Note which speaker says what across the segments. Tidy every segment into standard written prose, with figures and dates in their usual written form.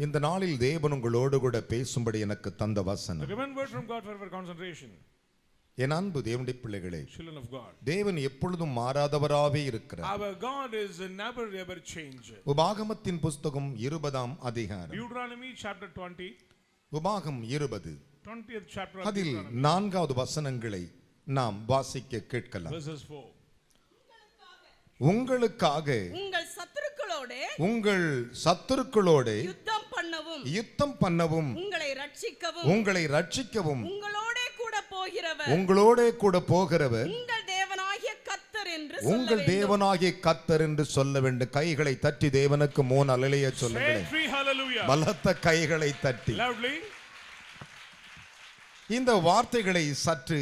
Speaker 1: இந்த நாளில் தேவன் உங்களோடு கூட பேசும்படி எனக்கு தந்த வசனம்.
Speaker 2: The given word from God for our concentration.
Speaker 1: என் அன்பு தேவனுடைய பிள்ளைகளே,
Speaker 2: Children of God.
Speaker 1: தேவன் எப்பொழுதும் மாறாதவராவே இருக்கிறார்.
Speaker 2: Our God is never ever change.
Speaker 1: உபாகமத்தின் புத்தகம் 20ஆம் அதிகாரம்.
Speaker 2: Deuteronomy chapter 20.
Speaker 1: உபாகம் 20.
Speaker 2: 20th chapter.
Speaker 1: அதில் 4வது வசனங்களை நாம் வாசிக்க கேட்கலாம்.
Speaker 2: Verses 4.
Speaker 1: உங்களுக்காக
Speaker 3: உங்கள் சத்துருக்களோடு
Speaker 1: யுத்தம் பண்ணவும்
Speaker 3: உங்களை ரட்சிக்கவும்
Speaker 1: உங்களோடே கூட போகிறவர்
Speaker 3: உங்கள்
Speaker 1: தேவனாகிய கர்த்தர் என்று சொல்ல வேண்டும். கைகளை தட்டி தேவனுக்கு 3 அல்லேலூயா சொல்லுங்கள். பலத்த கைகளை தட்டி இந்த வார்த்தைகளை சற்று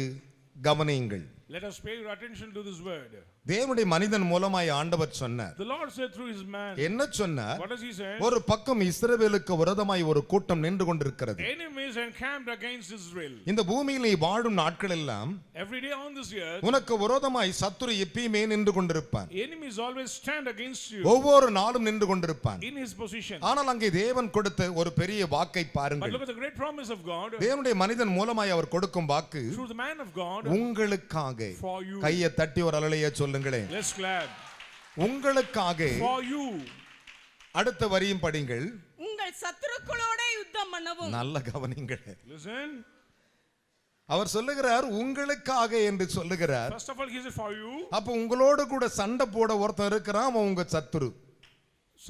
Speaker 1: கவனியுங்கள்.
Speaker 2: Let us pay your attention to this word.
Speaker 1: தேவனுடைய மனிதன் மூலமாய் ஆண்டவர் சொன்னார்.
Speaker 2: The Lord said through his man.
Speaker 1: என்ன சொன்னார்?
Speaker 2: What does he say?
Speaker 1: ஒரு பக்கம் இஸ்ரவேலுக்கு விரோதமாய் ஒரு கூட்டம் நின்று கொண்டிருக்கிறது.
Speaker 2: Enemies encamped against Israel.
Speaker 1: இந்த பூமியில் நீ வாழும் நாட்கள் எல்லாம்
Speaker 2: every day on this earth
Speaker 1: உனக்கு விரோதமாய் சத்துரு எப்பவுமே நின்று கொண்டிருப்பான்.
Speaker 2: Enemies always stand against you.
Speaker 1: ஒவ்வொரு நாளும் நின்று கொண்டிருப்பான்.
Speaker 2: In his position.
Speaker 1: ஆனால் அங்கே தேவன் கொடுத்த ஒரு பெரிய வாக்கை பாருங்கள்.
Speaker 2: But look at the great promise of God.
Speaker 1: தேவனுடைய மனிதன் மூலமாய் அவர் கொடுக்கும் வாக்கு
Speaker 2: through the man of God.
Speaker 1: உங்களுக்காக. கையை தட்டி ஒரு அல்லேலூயா சொல்லுங்களே.
Speaker 2: Let's clap.
Speaker 1: உங்களுக்காக.
Speaker 2: For you.
Speaker 1: அடுத்த வரியும் படிங்கள்.
Speaker 3: உங்கள் சத்துருக்களோட யுத்தம் பண்ணவும்.
Speaker 1: நல்ல கவனிங்கள்.
Speaker 2: Listen.
Speaker 1: அவர் சொல்லுகிறார் உங்களுக்காக என்று சொல்லுகிறார்.
Speaker 2: First of all he said for you.
Speaker 1: அப்ப உங்களோடு கூட சண்டை போட ஒருத்தன் இருக்கிறான், அவன் உங்க சத்துரு.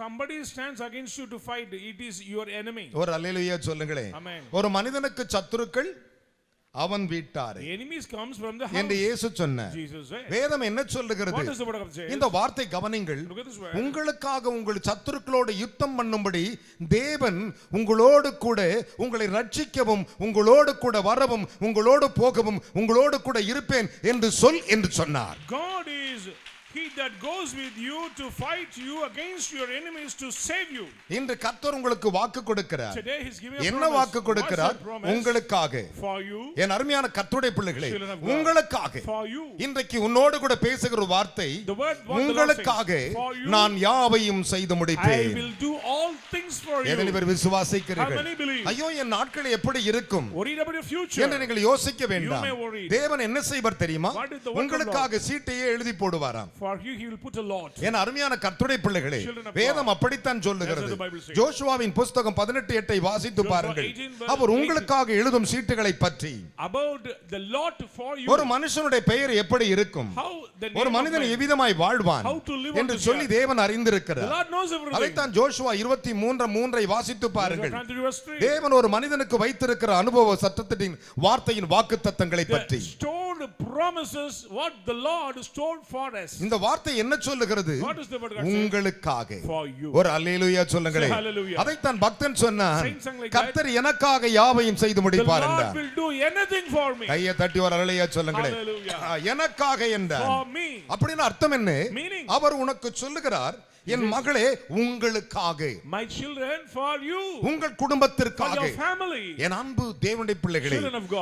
Speaker 2: Somebody stands against you to fight, it is your enemy.
Speaker 1: ஒரு அல்லேலூயா சொல்லுங்களே.
Speaker 2: Amen.
Speaker 1: ஒரு மனிதனுக்கு சத்துருக்கள் அவன் வீட்டாரே.
Speaker 2: Enemies comes from the house.
Speaker 1: என்று இயேசு சொன்னார். வேதம் என்ன சொல்லுகிறது?
Speaker 2: What does the word of God say?
Speaker 1: இந்த வார்த்தை கவனிங்கள். உங்களுக்காக உங்கள் சத்துருக்களோடு யுத்தம் பண்ணும்படி தேவன் உங்களோடு கூட உங்களை ரட்சிக்கவும் உங்களோடு கூட வரவும் உங்களோடு போகவும் உங்களோடு கூட இருப்பேன் என்று சொல் என்று சொன்னார்.
Speaker 2: God is he that goes with you to fight you against your enemies to save you.
Speaker 1: இன்று கர்த்தர் உங்களுக்கு வாக்கு கொடுக்கிறார்.
Speaker 2: Today he's giving a promise.
Speaker 1: என்ன வாக்கு கொடுக்கிறார்? உங்களுக்காக.
Speaker 2: For you.
Speaker 1: என் அருமையான கர்த்தருடைய பிள்ளைகளே, உங்களுக்காக.
Speaker 2: For you.
Speaker 1: இன்றைக்கு உன்னோடு கூட பேசுகிற வார்த்தை உங்களுக்காக நான் யாவையும் செய்து முடிப்பேன்.
Speaker 2: I will do all things for you.
Speaker 1: எத்தனை பேர் விசுவாசிக்கிறீர்கள்? ஐயோ என் நாட்கள் எப்படி இருக்கும் என்று நீங்கள் யோசிக்க வேண்டாம். தேவன் என்ன செய்வார் தெரியுமா? உங்களுக்காக சீட்டையே எழுதி போடுவாராம்.
Speaker 2: For you he will put a lot.
Speaker 1: என் அருமையான கர்த்தருடைய பிள்ளைகளே, வேதம் அப்படித்தான் சொல்லுகிறது. ஜோஷுவாவின் புத்தகம் 18:8 வாசித்து பாருங்கள். அவர் உங்களுக்காக எழுதும் சீட்டுகளை பற்றி.
Speaker 2: About the lot for you.
Speaker 1: ஒரு மனுஷனுடைய பெயர் எப்படி இருக்கும்? ஒரு மனிதன் எவ்விதமாய் வாழ்வான் என்று சொல்லி தேவன் அறிந்திருக்கிறார். அதைத்தான் ஜோஷுவா 23:3 வாசித்து பாருங்கள். தேவன் ஒரு மனிதனுக்கு வைத்திருக்கிற அனுபவ சட்டத்தின் வார்த்தையின் வாக்குத்தத்தங்களை பற்றி.
Speaker 2: Promises what the Lord stored for us.
Speaker 1: இந்த வார்த்தை என்ன சொல்லுகிறது? உங்களுக்காக.
Speaker 2: For
Speaker 1: ஒரு அல்லேலூயா சொல்லுங்களே. அதைத்தான் பக்தன் சொன்னான், கர்த்தர் எனக்காக யாவையும் செய்து முடிப்பார் என்றார்.
Speaker 2: The Lord will do anything for me.
Speaker 1: கையை தட்டி ஒரு அல்லேலூயா சொல்லுங்களே. எனக்காக என்றார். அப்படினா அர்த்தம் என்ன? அவர் உனக்கு சொல்லுகிறார், என் மகளே உங்களுக்காக.
Speaker 2: My children for you.
Speaker 1: உங்கள் குடும்பத்திற்காக.
Speaker 2: For your family.
Speaker 1: என் அன்பு தேவனுடைய பிள்ளைகளே,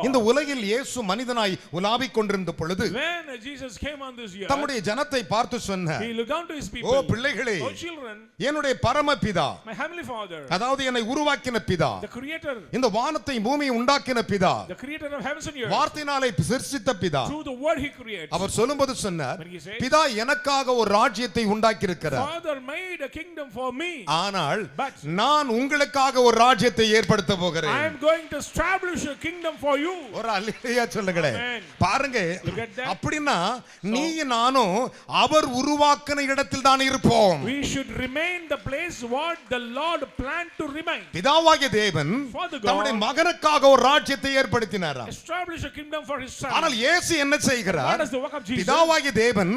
Speaker 1: இந்த உலகில் இயேசு மனிதனாய் உலாவிக் கொண்டிருந்த பொழுது
Speaker 2: when Jesus came on this earth,
Speaker 1: தம்முடைய ஜனத்தை பார்த்து சொன்னார்,
Speaker 2: he looked down to his people.
Speaker 1: ஓ பிள்ளைகளே,
Speaker 2: oh children,
Speaker 1: என்னுடைய பரமபிதா,
Speaker 2: my heavenly father,
Speaker 1: அதாவது என்னை உருவாக்கின பிதா,
Speaker 2: the creator,
Speaker 1: இந்த வானத்தை பூமியை உண்டாக்கின பிதா,
Speaker 2: the creator of heavens and earth,
Speaker 1: வார்த்தையினாலே சிருஷ்டித்த பிதா,
Speaker 2: through the word he creates.
Speaker 1: அவர் சொல்லும்போது சொன்னார், பிதா எனக்காக ஒரு ராஜ்யத்தை உண்டாக்கி இருக்கிறார்.
Speaker 2: Father made a kingdom for me.
Speaker 1: ஆனால் நான் உங்களுக்காக ஒரு ராஜ்யத்தை ஏற்படுத்த போகிறேன்.
Speaker 2: I am going to establish a kingdom for you.
Speaker 1: ஒரு அல்லேலூயா சொல்லுங்களே. பாருங்க, அப்படினா நீ நானும் அவர் உருவாக்கின இடத்தில் தான் இருப்போம்.
Speaker 2: We should remain the place what the Lord planned to remain.
Speaker 1: பிதாவாகிய தேவன் தம்முடைய மகனுக்காக ஒரு ராஜ்யத்தை ஏற்படுத்தினாராம்.
Speaker 2: Establish a kingdom for his son.
Speaker 1: ஆனால் இயேசு என்ன செய்கிறார்? பிதாவாகிய தேவன்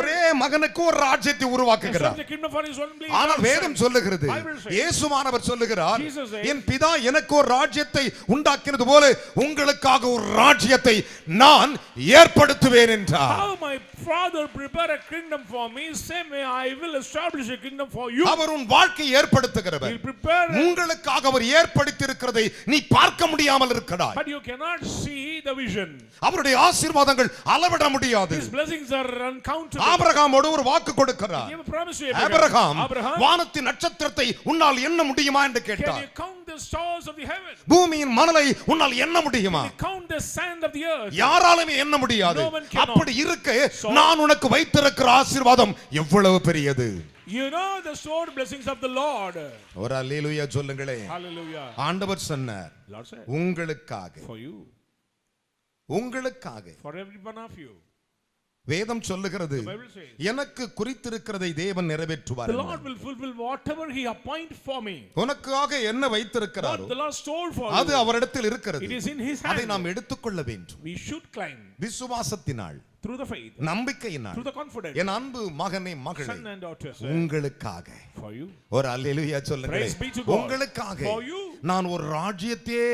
Speaker 1: ஒரே மகனுக்கு ஒரு ராஜ்யத்தை உருவாக்குகிறார். ஆனால் வேதம் சொல்லுகிறது, இயேசுவானவர் சொல்லுகிறார், என் பிதா எனக்கு ஒரு ராஜ்யத்தை உண்டாக்கினது போல உங்களுக்காக ஒரு ராஜ்யத்தை நான் ஏற்படுத்துவேன் என்றார்.
Speaker 2: How my Father prepare a kingdom for me, same way I will establish a kingdom for you.
Speaker 1: அவர் உன் வாழ்க்கையை ஏற்படுத்துகிறவர்.
Speaker 2: He'll prepare.
Speaker 1: உங்களுக்காக அவர் ஏற்படுத்தி இருக்கிறதை நீ பார்க்க முடியாமல் இருக்கிறாய்.
Speaker 2: But you cannot see the vision.
Speaker 1: அவருடைய ஆசீர்வாதங்கள் அளவிட முடியாது.
Speaker 2: His blessings are uncountable.
Speaker 1: ஆபிரகாமோடு ஒரு வாக்கு கொடுக்கிறார்.
Speaker 2: He gave a promise to
Speaker 1: Abraham
Speaker 2: Abraham,
Speaker 1: வானத்தின் நட்சத்திரத்தை உன்னால் எண்ண முடியுமா என்று
Speaker 2: can
Speaker 1: கேட்டார்.
Speaker 2: you count the stars of the heaven?
Speaker 1: பூமியின் மணலை உன்னால் எண்ண முடியுமா?
Speaker 2: Can you count the sand of the earth?
Speaker 1: யாராலுமே எண்ண முடியாது.
Speaker 2: No one cannot.
Speaker 1: அப்படி இருக்க நான் உனக்கு வைத்திருக்கிற ஆசீர்வாதம் எவ்வளவு பெரியது.
Speaker 2: You know the stored blessings of the Lord.
Speaker 1: ஒரு அல்லேலூயா சொல்லுங்களே.
Speaker 2: Hallelujah.
Speaker 1: ஆண்டவர் சொன்னார்,
Speaker 2: Lord said,
Speaker 1: உங்களுக்காக,
Speaker 2: for you,
Speaker 1: உங்களுக்காக.
Speaker 2: for every one of you.
Speaker 1: வேதம் சொல்லுகிறது,
Speaker 2: The Bible says,
Speaker 1: எனக்கு குறித்திருக்கிறதை தேவன் நிறைவேற்றுவார்.
Speaker 2: the Lord will fulfill whatever he appoint for me.
Speaker 1: உனக்காக என்ன வைத்திருக்கிறாரோ
Speaker 2: What the Lord stored for
Speaker 1: அது
Speaker 2: you,
Speaker 1: அவரிடத்தில் இருக்கிறது.
Speaker 2: it is in his
Speaker 1: அதை
Speaker 2: hand.
Speaker 1: நாம் எடுத்துக்கொள்ள வேண்டும்.
Speaker 2: We should climb
Speaker 1: விசுவாசத்தினால்,
Speaker 2: through the faith,
Speaker 1: நம்பிக்கையினால்.
Speaker 2: through the confidence.
Speaker 1: என் அன்பு மகனே மகளே,
Speaker 2: Son and daughters,
Speaker 1: உங்களுக்காக
Speaker 2: for you.
Speaker 1: ஒரு அல்லேலூயா சொல்லுங்க.
Speaker 2: Praise be to God.
Speaker 1: உங்களுக்காக
Speaker 2: For you.
Speaker 1: நான் ஒரு ராஜ்யத்தையே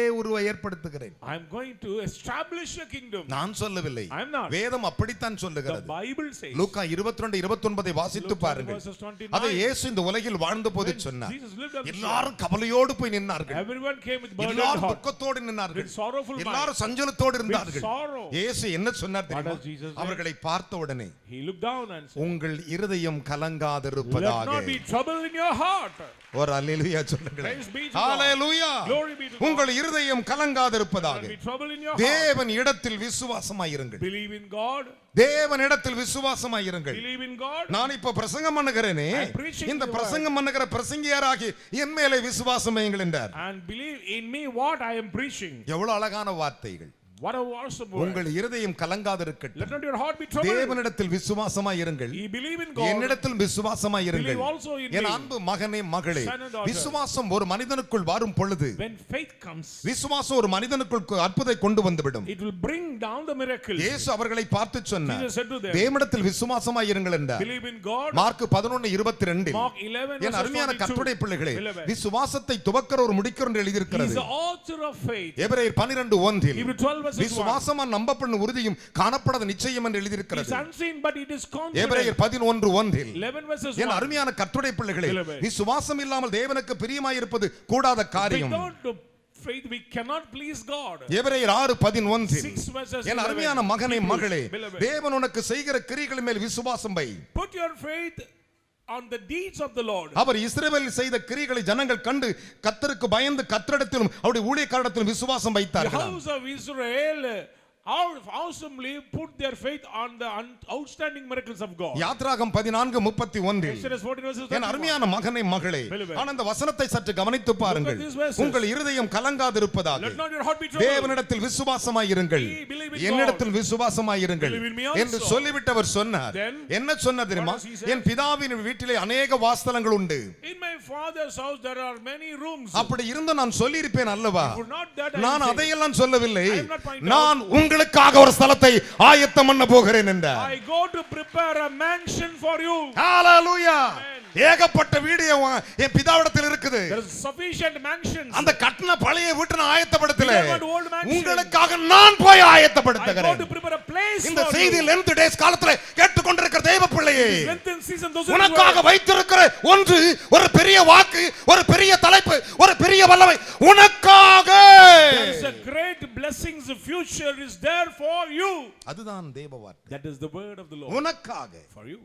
Speaker 1: ஏற்படுத்துகிறேன்.
Speaker 2: I am going to establish a kingdom.
Speaker 1: நான் சொல்லவில்லை,
Speaker 2: I am not.
Speaker 1: வேதம் அப்படித்தான்
Speaker 2: The
Speaker 1: சொல்லுகிறது.
Speaker 2: Bible says,
Speaker 1: லூக்கா 22:29 வாசித்து
Speaker 2: Luke
Speaker 1: பாருங்கள்.
Speaker 2: verses 29,
Speaker 1: அதை இயேசு இந்த உலகில் வாழ்ந்த போது
Speaker 2: when
Speaker 1: சொன்னார்.
Speaker 2: Jesus lived on this earth,
Speaker 1: எல்லாரும் கவலையோடு போய் நின்னார்கள்.
Speaker 2: everyone came with burdened
Speaker 1: எல்லாரும்
Speaker 2: heart,
Speaker 1: துக்கத்தோடு நின்னார்கள்.
Speaker 2: with sorrowful mind,
Speaker 1: எல்லாரும் சஞ்சலத்தோடு இருந்தார்கள்.
Speaker 2: with sorrow.
Speaker 1: இயேசு என்ன சொன்னார் தெரியுமா?
Speaker 2: What does Jesus say?
Speaker 1: அவர்களை பார்த்த உடனே,
Speaker 2: He looked down and said,
Speaker 1: உங்கள் இருதயம்
Speaker 2: let
Speaker 1: கலங்காதிருப்பதாக.
Speaker 2: not be trouble in your heart.
Speaker 1: ஒரு அல்லேலூயா சொல்லுங்களேன்.
Speaker 2: Praise be to God.
Speaker 1: Hallelujah.
Speaker 2: Glory be to God.
Speaker 1: உங்கள் இருதயம்
Speaker 2: Let
Speaker 1: கலங்காதிருப்பதாக.
Speaker 2: not be trouble in your heart.
Speaker 1: தேவன் இடத்தில் விசுவாசமாயிருங்கள்.
Speaker 2: Believe in God.
Speaker 1: தேவன் இடத்தில் விசுவாசமாயிருங்கள்.
Speaker 2: Believe in God.
Speaker 1: நான் இப்ப பிரசங்கம் பண்ணுகிறேனே,
Speaker 2: I'm preaching
Speaker 1: இந்த
Speaker 2: the word.
Speaker 1: பிரசங்கம் பண்ணுகிற பிரசங்கியாராகி என் மேலே விசுவாசம் வையுங்கள் என்றார்.
Speaker 2: And believe in me what I am preaching.
Speaker 1: எவ்வளவு அழகான வார்த்தைகள்.
Speaker 2: What a awesome word.
Speaker 1: உங்கள் இருதயம் கலங்காதிருக்கட்டும்.
Speaker 2: Let not your heart be troubled.
Speaker 1: தேவனிடத்தில் விசுவாசமாயிருங்கள்.
Speaker 2: Ye believe in God.
Speaker 1: என்னிடத்தில் விசுவாசமாயிருங்கள்.
Speaker 2: Believe also in
Speaker 1: N
Speaker 2: me.
Speaker 1: அன்பு மகனே மகளே,
Speaker 2: Son and daughter.
Speaker 1: விசுவாசம் ஒரு மனிதனுக்குள் வரும் பொழுது,
Speaker 2: When faith comes,
Speaker 1: விசுவாசம் ஒரு மனிதனுக்குள் அற்புதத்தை கொண்டு வந்துவிடும்.
Speaker 2: it will bring down the miracles.
Speaker 1: இயேசு அவர்களை பார்த்து சொன்னார்,
Speaker 2: Jesus said to them,
Speaker 1: தேவனிடத்தில் விசுவாசமாயிருங்கள் என்றார்.
Speaker 2: believe in God.
Speaker 1: Mark 11:22.
Speaker 2: Mark 11
Speaker 1: N
Speaker 2: verses
Speaker 1: அருமையான
Speaker 2: 22.
Speaker 1: கர்த்தருடைய பிள்ளைகளே,
Speaker 2: 11.
Speaker 1: விசுவாசத்தை துவக்கிற ஒரு முடிக்கிற என்று
Speaker 2: He is
Speaker 1: எழுதியிருக்கிறது.
Speaker 2: the author of faith.
Speaker 1: எபிரேயர் 12:1.
Speaker 2: Hebrews 12 verses 1.
Speaker 1: விசுவாசம் நம்பப்படும் உறுதியும் காணப்படாத நிச்சயம் என்று
Speaker 2: It
Speaker 1: எழுதியிருக்கிறது.
Speaker 2: is unseen but it is confident.
Speaker 1: எபிரேயர் 11:1.
Speaker 2: 11 verses
Speaker 1: என்
Speaker 2: 1.
Speaker 1: அருமையான கர்த்தருடைய பிள்ளைகளே,
Speaker 2: 11.
Speaker 1: விசுவாசம் இல்லாமல் தேவனுக்கு பிரியமாயிருப்பது கூடாத காரியம்.
Speaker 2: Without faith we cannot please God.
Speaker 1: எபிரேயர் 6:11.
Speaker 2: 6 verses
Speaker 1: என்
Speaker 2: 11.
Speaker 1: அருமையான மகனே
Speaker 2: Hebrews,
Speaker 1: மகளே,
Speaker 2: beloved.
Speaker 1: தேவன் உனக்கு செய்கிற கிரியைகளின் மேல் விசுவாசம் வை.
Speaker 2: Put your faith on the deeds of the Lord.
Speaker 1: அவர் இஸ்ரவேலில் செய்த கிரியைகளை ஜனங்கள் கண்டு கர்த்தருக்கு பயந்து கர்த்தரிடத்திலும் அவருடைய ஊழியக்காரரிடத்திலும் விசுவாசம்
Speaker 2: The
Speaker 1: வைத்தார்கள்.
Speaker 2: house of Israel awesomely put their faith on the outstanding miracles of God.
Speaker 1: யாத்ராகம் 14:31.
Speaker 2: Exodus 14 verses
Speaker 1: என்
Speaker 2: 31.
Speaker 1: அருமையான மகனே மகளே,
Speaker 2: Beloved.
Speaker 1: ஆனா இந்த வசனத்தை சற்று கவனித்து பாருங்கள்.
Speaker 2: these verses.
Speaker 1: உங்கள் இருதயம் கலங்காதிருப்பதாக.
Speaker 2: Let not your heart be troubled.
Speaker 1: தேவனிடத்தில் விசுவாசமாயிருங்கள்,
Speaker 2: Ye believe in God.
Speaker 1: என்னிடத்தில் விசுவாசமாயிருங்கள்
Speaker 2: Believe in me also.
Speaker 1: என்று சொல்லிவிட்டவர் சொன்னார்.
Speaker 2: Then,
Speaker 1: என்ன சொன்னார் தெரியுமா?
Speaker 2: what does he say?
Speaker 1: என் பிதாவின் வீட்டிலே அநேக வாசஸ்தலங்கள் உண்டு.
Speaker 2: In my father's house there are many rooms.
Speaker 1: அப்படி இருந்தும் நான் சொல்லியிருப்பேன் அல்லவா?
Speaker 2: For not that I
Speaker 1: நான்
Speaker 2: say.
Speaker 1: அதையெல்லாம் சொல்லவில்லை.
Speaker 2: I am not pointing
Speaker 1: நான் உங்களுக்காக ஒரு ஸ்தலத்தை ஆயத்தம் பண்ண போகிறேன் என்றார்.
Speaker 2: I go to prepare a mansion for you.
Speaker 1: Hallelujah.
Speaker 2: Amen.
Speaker 1: ஏகப்பட்ட வீடு என் பிதாவிடத்தில் இருக்குது.
Speaker 2: There is sufficient mansions.
Speaker 1: அந்த கட்டின பழைய வீட்டை நான் ஆயத்தப்படுத்தல.
Speaker 2: We don't want old mansion.
Speaker 1: உங்களுக்காக நான் போய்
Speaker 2: I go
Speaker 1: ஆயத்தப்படுத்துகிறேன்.
Speaker 2: to prepare a place
Speaker 1: இந்த
Speaker 2: for
Speaker 1: செய்தி
Speaker 2: you.
Speaker 1: லென்த் டேஸ் காலத்துல கேட்டுக்கொண்டிருக்கிற தேவ பிள்ளையே,
Speaker 2: Lengthen season those who
Speaker 1: உனக்காக வைத்திருக்கிற ஒன்று, ஒரு பெரிய வாக்கு, ஒரு பெரிய தலைப்பு, ஒரு பெரிய வல்லமை உனக்காக.
Speaker 2: there is a great blessings, the future is there for you.
Speaker 1: அதுதான் தேவ வார்த்தை.
Speaker 2: That is the word of the Lord.
Speaker 1: உனக்காக.
Speaker 2: For you.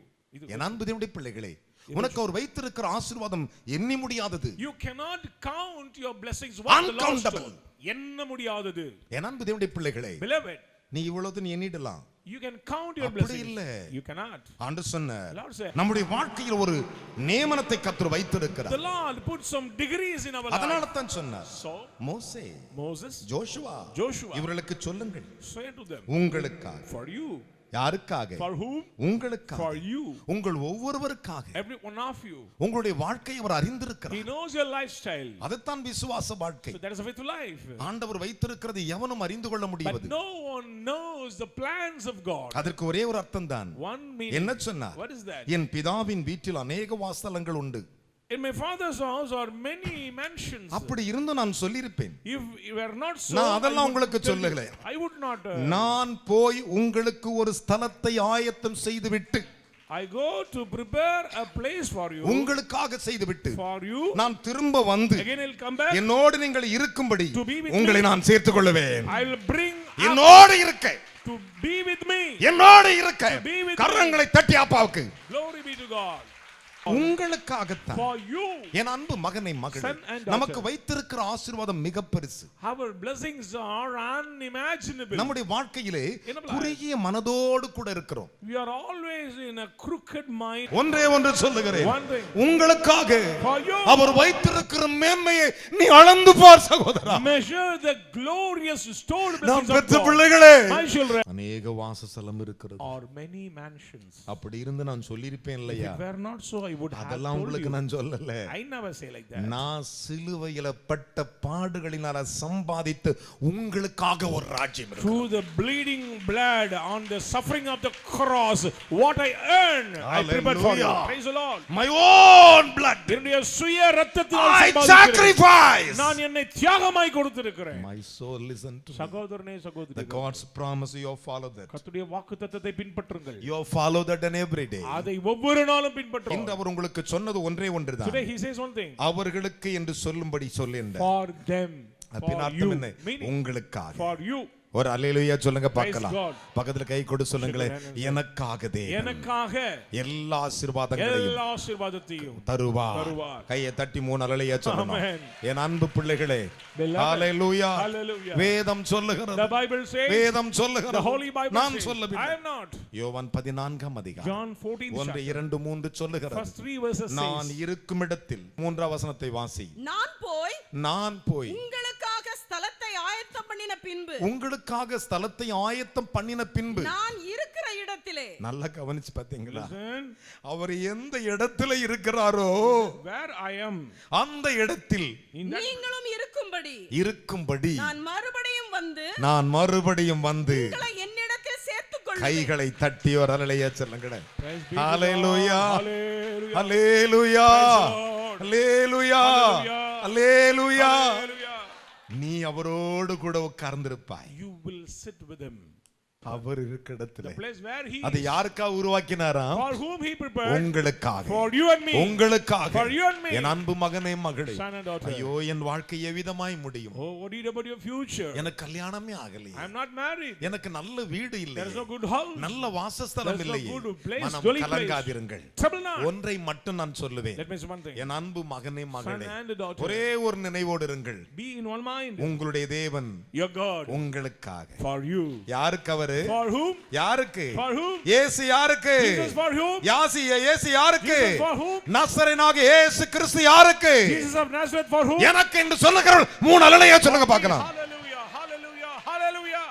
Speaker 1: என் அன்பு தேவனுடைய பிள்ளைகளே, உனக்கு அவர் வைத்திருக்கிற ஆசீர்வாதம் எண்ணி முடியாதது.
Speaker 2: You cannot count your blessings. What the Lord
Speaker 1: Uncountable.
Speaker 2: stole. எண்ண முடியாதது.
Speaker 1: என் அன்பு தேவனுடைய பிள்ளைகளே,
Speaker 2: Beloved,
Speaker 1: நீ இவ்வளவு நீ எண்ணிடலாம்.
Speaker 2: you can count your
Speaker 1: அப்படி
Speaker 2: blessings.
Speaker 1: இல்ல.
Speaker 2: You cannot.
Speaker 1: ஆண்டு சொன்னார்,
Speaker 2: Lord said,
Speaker 1: நம்முடைய வாழ்க்கையில் ஒரு நியமனத்தை கர்த்தர் வைத்திருக்கிறார்.
Speaker 2: the Lord put some degrees in our life.
Speaker 1: அதனால தான் சொன்னார்,
Speaker 2: So
Speaker 1: மோசே,
Speaker 2: Moses,
Speaker 1: ஜோஷுவா,
Speaker 2: Joshua,
Speaker 1: இவர்களுக்கு சொல்லுங்கள்,
Speaker 2: say to them,
Speaker 1: உங்களுக்காக.
Speaker 2: for you.
Speaker 1: யாருக்காக?
Speaker 2: For whom?
Speaker 1: உங்களுக்காக.
Speaker 2: For you.
Speaker 1: உங்கள் ஒவ்வொருவருக்காக.
Speaker 2: Every one of you.
Speaker 1: உங்களுடைய வாழ்க்கையை அவர் அறிந்திருக்கிறார்.
Speaker 2: He knows your lifestyle.
Speaker 1: அதுதான் விசுவாச வாழ்க்கை.
Speaker 2: So that is a faithful life.
Speaker 1: ஆண்டவர் வைத்திருக்கிறது எவனும் அறிந்து கொள்ள
Speaker 2: But
Speaker 1: முடியாது.
Speaker 2: no one knows the plans of God.
Speaker 1: அதற்கு ஒரே ஒரு அர்த்தம் தான்.
Speaker 2: One meaning.
Speaker 1: என்ன சொன்னார்?
Speaker 2: What is that?
Speaker 1: என் பிதாவின் வீட்டில் அநேக வாசஸ்தலங்கள் உண்டு.
Speaker 2: In my father's house are many mansions.
Speaker 1: அப்படி இருந்து நான் சொல்லியிருப்பேன்.
Speaker 2: If you were not so,
Speaker 1: நான் அதெல்லாம் உங்களுக்கு சொல்லல.
Speaker 2: I would not.
Speaker 1: நான் போய் உங்களுக்கு ஒரு ஸ்தலத்தை ஆயத்தம் செய்துவிட்டு
Speaker 2: I go to prepare a place for you.
Speaker 1: உங்களுக்காக செய்துவிட்டு
Speaker 2: For you.
Speaker 1: நான் திரும்ப வந்து
Speaker 2: Again I'll come back.
Speaker 1: என்னோடு நீங்கள் இருக்கும்படி
Speaker 2: To be with
Speaker 1: உங்களை
Speaker 2: me.
Speaker 1: நான் சேர்த்துக் கொள்வேன்.
Speaker 2: I will bring
Speaker 1: என்னோடு இருக்க.
Speaker 2: to be with me.
Speaker 1: என்னோடு இருக்க.
Speaker 2: To be with
Speaker 1: கரங்களை தட்டி அப்பாவுக்கு.
Speaker 2: Glory be to God.
Speaker 1: உங்களுக்காகத்தான்.
Speaker 2: For you.
Speaker 1: என் அன்பு மகனை மகளே, நமக்கு வைத்திருக்கிற ஆசீர்வாதம் மிக பெருசு.
Speaker 2: Our blessings are unimaginable.
Speaker 1: நம்முடைய வாழ்க்கையிலே குறுகிய மனதோடு கூட இருக்கிறோம்.
Speaker 2: We are always in a crooked mind.
Speaker 1: ஒன்றே ஒன்று சொல்லுகிறேன்.
Speaker 2: One thing.
Speaker 1: உங்களுக்காக
Speaker 2: For you.
Speaker 1: அவர் வைத்திருக்கிற மேன்மையை நீ அளந்து பார் சகோதரா.
Speaker 2: Measure the glorious stored
Speaker 1: நாம்
Speaker 2: blessings of
Speaker 1: பெற்ற
Speaker 2: God.
Speaker 1: பிள்ளைகளே,
Speaker 2: My children.
Speaker 1: அநேக வாசஸ்தலம் இருக்கிறது.
Speaker 2: Or many mansions.
Speaker 1: அப்படி இருந்து நான் சொல்லியிருப்பேன் இல்லையா?
Speaker 2: If it were not so, I would have
Speaker 1: அதெல்லாம்
Speaker 2: told
Speaker 1: உங்களுக்கு
Speaker 2: you.
Speaker 1: நான் சொல்லல.
Speaker 2: I never say like that.
Speaker 1: நான் சிலுவையில பட்ட பாடுகளினால சம்பாதித்து உங்களுக்காக ஒரு ராஜ்யம் இருக்கு.
Speaker 2: Through the bleeding blood on the suffering of the cross, what I earned, I prepared for you. Praise the Lord.
Speaker 1: My own blood.
Speaker 2: என்னுடைய சுய இரத்தத்தினால்
Speaker 1: I
Speaker 2: சம்பாதிக்கிறேன்.
Speaker 1: sacrifice.
Speaker 2: நான் என்னை தியாகமாய் கொடுத்திருக்கிறேன்.
Speaker 1: My soul listen to me.
Speaker 2: சகோதரனே
Speaker 1: The
Speaker 2: சகோதரி,
Speaker 1: God's promise, you follow that.
Speaker 2: கர்த்தருடைய வாக்குத்தத்தத்தை பின்பற்றுங்கள்.
Speaker 1: You follow that in every day.
Speaker 2: அதை ஒவ்வொரு நாளும் பின்பற்றுங்கள்.
Speaker 1: இன்று அவர் உங்களுக்கு சொன்னது ஒன்றே ஒன்றுதான்.
Speaker 2: Today he says one thing.
Speaker 1: அவர்களுக்கு என்று சொல்லும்படி சொல்லேன்.
Speaker 2: For them.
Speaker 1: அப்படின அர்த்தம் என்ன? உங்களுக்காக.
Speaker 2: For you.
Speaker 1: ஒரு அல்லேலூயா சொல்லுங்க பார்க்கலாம்.
Speaker 2: God.
Speaker 1: பக்கத்துல கை கொடு சொல்லுங்களே, எனக்காக தேவன்
Speaker 2: எனக்காக
Speaker 1: எல்லா
Speaker 2: எல்லா
Speaker 1: ஆசீர்வாதங்களையும்
Speaker 2: ஆசீர்வாதத்தையும்
Speaker 1: தருவார். கையை தட்டி 3 அல்லேலூயா சொல்லணும். என் அன்பு பிள்ளைகளே, அல்லேலூயா.
Speaker 2: Hallelujah.
Speaker 1: வேதம் சொல்லுகிறது.
Speaker 2: The Bible says.
Speaker 1: வேதம் சொல்லுகிறது.
Speaker 2: The Holy Bible
Speaker 1: நான்
Speaker 2: says.
Speaker 1: சொல்லவில்லை.
Speaker 2: I am not.
Speaker 1: யோவான் 14ஆம் அதிகாரம்
Speaker 2: John 14
Speaker 1: 1 2 3 சொல்லுகிறது.
Speaker 2: First 3 verses
Speaker 1: நான்
Speaker 2: says.
Speaker 1: இருக்கும் இடத்தில் 3ஆம் வசனத்தை வாசி.
Speaker 3: நான் போய் உங்களுக்காக ஸ்தலத்தை ஆயத்தம் பண்ணின பின்பு
Speaker 1: உங்களுக்காக ஸ்தலத்தை ஆயத்தம் பண்ணின பின்பு
Speaker 3: நான் இருக்கிற இடத்திலே.
Speaker 1: நல்லா கவனிச்சு பாத்தீங்களா?
Speaker 2: Listen.
Speaker 1: அவர் எந்த இடத்துல இருக்கிறாரோ
Speaker 2: Where I am.
Speaker 1: அந்த இடத்தில்
Speaker 3: நீங்களும்
Speaker 1: இருக்கும்படி
Speaker 3: நான் மறுபடியும் வந்து
Speaker 1: உங்களை
Speaker 3: என்னிடத்தில் சேர்த்துக் கொள்வேன்.
Speaker 1: கைகளை தட்டி ஒரு அல்லேலூயா சொல்லுங்க.
Speaker 2: Praise be to God.
Speaker 1: Hallelujah.
Speaker 2: Hallelujah.
Speaker 1: Hallelujah.
Speaker 2: Praise
Speaker 1: hallelujah.
Speaker 2: Hallelujah.
Speaker 1: Hallelujah.
Speaker 2: Hallelujah.
Speaker 1: நீ அவரோடு கூட உட்கார்ந்திருப்பாய்.
Speaker 2: You will sit with him.
Speaker 1: அவர் இருக்கிற இடத்துல.
Speaker 2: The place where he
Speaker 1: அது
Speaker 2: is.
Speaker 1: யாருக்கா உருவாக்கினாராம்?
Speaker 2: For whom he prepared.
Speaker 1: உங்களுக்காக.
Speaker 2: For you and me.
Speaker 1: உங்களுக்காக.
Speaker 2: For you and me.
Speaker 1: என் அன்பு மகனே மகளே.
Speaker 2: Son and daughter.
Speaker 1: ஐயோ என் வாழ்க்கை எவ்விதமாய் முடியும்?
Speaker 2: Oh, what is about your future?
Speaker 1: எனக்கு கல்யாணமே ஆகலையே.
Speaker 2: I am not married.
Speaker 1: எனக்கு நல்ல வீடு இல்லை.
Speaker 2: There is no good house.
Speaker 1: நல்ல வாசஸ்தலம் இல்லை.
Speaker 2: There is no good place.
Speaker 1: மனம்
Speaker 2: Dwelling place.
Speaker 1: கலங்காதிருங்கள்.
Speaker 2: Trouble not.
Speaker 1: ஒன்றை மட்டும் நான் சொல்லுவேன்.
Speaker 2: Let me say one thing.
Speaker 1: என் அன்பு மகனே மகளே.
Speaker 2: Son and daughter.
Speaker 1: ஒரே ஒரு நினைவோடு இருங்கள்.
Speaker 2: Be in one mind.
Speaker 1: உங்களுடைய தேவன்
Speaker 2: Your God.
Speaker 1: உங்களுக்காக.
Speaker 2: For you.
Speaker 1: யாருக்கு அவரு?
Speaker 2: For whom?
Speaker 1: யாருக்கு?
Speaker 2: For whom?
Speaker 1: இயேசு யாருக்கு?
Speaker 2: Jesus for whom?
Speaker 1: இயேசு யாருக்கு?
Speaker 2: Jesus for whom?
Speaker 1: நசரேயனாகிய இயேசு கிறிஸ்து யாருக்கு?
Speaker 2: Jesus of Nazareth for whom?
Speaker 1: எனக்கு என்று சொல்லுகிறவர்கள் 3 அல்லேலூயா சொல்லுங்க பார்க்கலாம்.
Speaker 2: Hallelujah. Hallelujah. Hallelujah.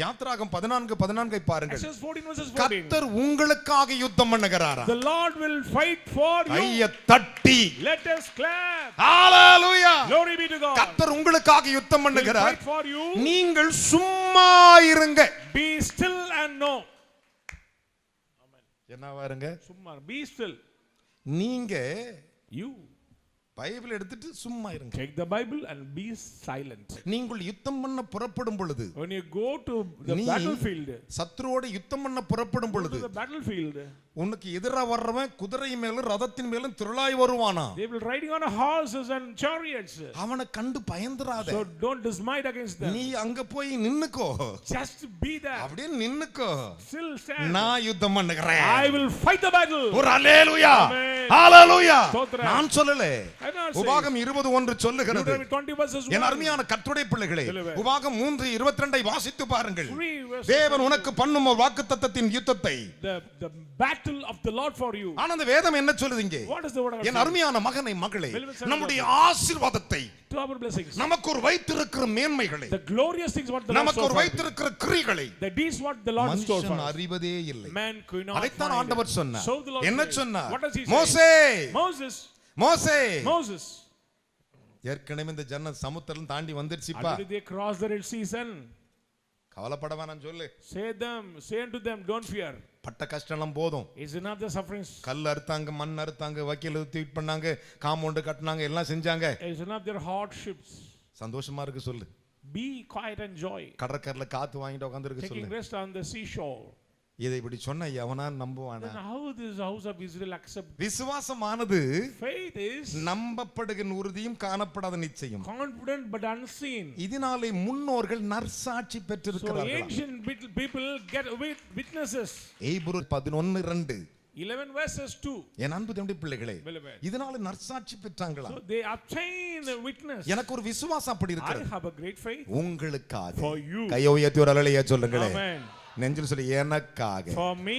Speaker 1: யாத்ராகம் 14:14 பாருங்கள்.
Speaker 2: Exodus 14 verses 14.
Speaker 1: கர்த்தர் உங்களுக்காக யுத்தம் பண்ணுகிறாரா?
Speaker 2: The Lord will fight for you.
Speaker 1: கையை தட்டி.
Speaker 2: Let us clap.
Speaker 1: Hallelujah.
Speaker 2: Glory be to God.
Speaker 1: கர்த்தர் உங்களுக்காக யுத்தம்
Speaker 2: Will
Speaker 1: பண்ணுகிறார்.
Speaker 2: fight for you.
Speaker 1: நீங்கள் சும்மா இருங்க.
Speaker 2: Be still and know.
Speaker 1: என்ன வாருங்க?
Speaker 2: சும்மா be still.
Speaker 1: நீங்க
Speaker 2: You
Speaker 1: பைபிள் எடுத்துட்டு சும்மா இருங்க.
Speaker 2: take the Bible and be silent.
Speaker 1: நீங்கள் யுத்தம் பண்ண புறப்படும் பொழுது,
Speaker 2: When you go to the battlefield,
Speaker 1: சத்துருவோடு யுத்தம் பண்ண புறப்படும் பொழுது,
Speaker 2: the battlefield,
Speaker 1: உனக்கு எதிரா வர்றவன் குதிரை மேலும் ரதத்தின் மேலும் திரளாய் வருவானா?
Speaker 2: they will riding on horses and chariots.
Speaker 1: அவனை கண்டு பயந்துராத.
Speaker 2: So don't dismayed against them.
Speaker 1: நீ அங்க போய் நின்னுக்கோ.
Speaker 2: Just be there.
Speaker 1: அப்படியே நின்னுக்கோ.
Speaker 2: Still stand.
Speaker 1: நான் யுத்தம் பண்ணுகிறேன்.
Speaker 2: I will fight the battle.
Speaker 1: ஒரு அல்லேலூயா.
Speaker 2: Amen.
Speaker 1: ஹalleluya.
Speaker 2: ஸ்தோத்திரம்.
Speaker 1: நான் சொல்லல.
Speaker 2: I not say.
Speaker 1: உபாகம் 20:1 சொல்லுகிறது.
Speaker 2: Deuteronomy 20 verses 1.
Speaker 1: என் அருமையான கர்த்தருடைய பிள்ளைகளே, உபாகம் 3:22 வாசித்து பாருங்கள்.
Speaker 2: 3 verses.
Speaker 1: தேவன் உனக்கு பண்ணும் ஒரு வாக்குத்தத்தத்தின் யுத்தத்தை.
Speaker 2: The battle of the Lord for you.
Speaker 1: ஆனா அந்த வேதம் என்ன சொல்லுது இங்கே?
Speaker 2: What is the word of God?
Speaker 1: என் அருமையான மகனை மகளே, நம்முடைய ஆசீர்வாதத்தை,
Speaker 2: To our blessings.
Speaker 1: நமக்கு ஒரு வைத்திருக்கிற மேன்மைகளை,
Speaker 2: The glorious things what the Lord
Speaker 1: நமக்கு
Speaker 2: stores
Speaker 1: ஒரு
Speaker 2: for.
Speaker 1: வைத்திருக்கிற கிரிகளை
Speaker 2: The deeds what the Lord stores for.
Speaker 1: மனுஷன் அறிவதே இல்லை.
Speaker 2: Man could not
Speaker 1: அதைத்தான்
Speaker 2: find.
Speaker 1: ஆண்டவர் சொன்னார்.
Speaker 2: So the Lord
Speaker 1: என்ன
Speaker 2: said.
Speaker 1: சொன்னார்?
Speaker 2: What does he say?
Speaker 1: மோசே,
Speaker 2: Moses.
Speaker 1: ஏற்கனவே இந்த ஜன்ன சமுத்திரம் தாண்டி வந்துருச்சுப்பா.
Speaker 2: Already they crossed the Red Sea.
Speaker 1: கவலைப்பட வேணாம் சொல்லு.
Speaker 2: Say unto them, don't fear.
Speaker 1: பட்ட கஷ்டம் போதும்.
Speaker 2: Is enough the sufferings.
Speaker 1: கல் அறுத்தாங்க, மண் அறுத்தாங்க, வக்கீல் ட்வீட் பண்ணாங்க, காம்பவுண்ட் கட்டினாங்க, எல்லாம் செஞ்சாங்க.
Speaker 2: Is enough their hardships.
Speaker 1: சந்தோஷமா இருக்கு சொல்லு.
Speaker 2: Be quiet and joy.
Speaker 1: கடற்கரையில காத்து வாங்கிட்டு உட்கார்ந்திருக்கு சொல்லு.
Speaker 2: Taking rest on the seashore.
Speaker 1: இதை இப்படி சொன்னா எவனா நம்புவானா?
Speaker 2: Then how this house of Israel accept?
Speaker 1: விசுவாசமானது
Speaker 2: Faith is
Speaker 1: நம்பப்படுகிற உறுதியும் காணப்படாத நிச்சயம்.
Speaker 2: confident but unseen.
Speaker 1: இதனாலே முன்னோர்கள் நற்சாட்சி
Speaker 2: So
Speaker 1: பெற்றிருக்கிறார்கள்.
Speaker 2: ancient people get witnesses.
Speaker 1: எபிரேயர் 11:2
Speaker 2: 11 verses 2.
Speaker 1: என் அன்பு தம்பி பிள்ளைகளே, இதனால நற்சாட்சி பெற்றாங்களா?
Speaker 2: So they obtain a witness.
Speaker 1: எனக்கு ஒரு விசுவாசம் அப்படி
Speaker 2: I
Speaker 1: இருக்கிறது.
Speaker 2: have a great faith.
Speaker 1: உங்களுக்காக.
Speaker 2: For you.
Speaker 1: கையை உயர்த்தி ஒரு அல்லேலூயா சொல்லுங்களே.
Speaker 2: Amen.
Speaker 1: நெஞ்சில் சொல்லி எனக்காக.
Speaker 2: For me.